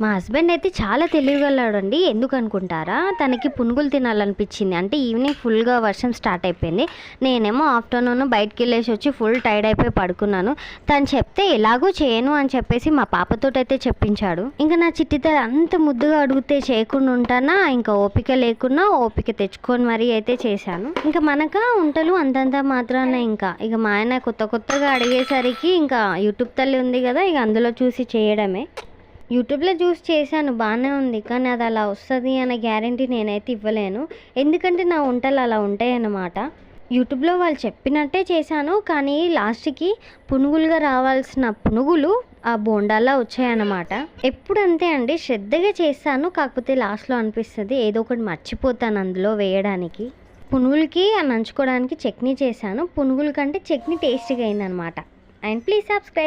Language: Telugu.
మా హస్బెండ్ అయితే చాలా తెలివిగలడండి. ఎందుకు అనుకుంటారా? తనకి పునుగులు తినాలనిపించింది. అంటే ఈవినింగ్ ఫుల్గా వర్షం స్టార్ట్ అయిపోయింది. నేనేమో ఆఫ్టర్నూన్ బయటికి వెళ్ళేసి వచ్చి ఫుల్ టైర్డ్ అయిపోయి పడుకున్నాను. తను చెప్తే ఎలాగో చేయను అని చెప్పేసి మా పాపతోటైతే చెప్పించాడు. ఇంకా నా చిట్టితల్లి అంత ముద్దుగా అడిగితే చేయకుండా ఉంటానా? ఇంకా ఓపిక లేకున్నా ఓపిక తెచ్చుకొని మరీ అయితే చేశాను. ఇంకా మనక వంటలు అంతంత మాత్రాన ఇక మా ఆయన కొత్తగా అడిగేసరికి ఇంకా యూట్యూబ్ తల్లి ఉంది కదా, ఇక అందులో చూసి చేయడమే. యూట్యూబ్లో చూసి చేశాను, బాగానే ఉంది. కానీ అది అలా వస్తుంది అనే గ్యారంటీ నేనైతే ఇవ్వలేను. ఎందుకంటే నా వంటలు అలా ఉంటాయన్నమాట. యూట్యూబ్లో వాళ్ళు చెప్పినట్టే చేశాను, కానీ లాస్ట్కి పునుగులుగా రావాల్సిన పునుగులు ఆ బోండాల్లా వచ్చాయన్నమాట. ఎప్పుడు అంతే అండి, శ్రద్ధగా చేస్తాను. కాకపోతే లాస్ట్లో అనిపిస్తుంది ఏదో ఒకటి మర్చిపోతాను అందులో వేయడానికి. పునుగులకి నంచుకోవడానికి చట్నీ చేశాను. పునుగుల కంటే చట్నీ టేస్టీగా అయిందనమాట. And please subscribe.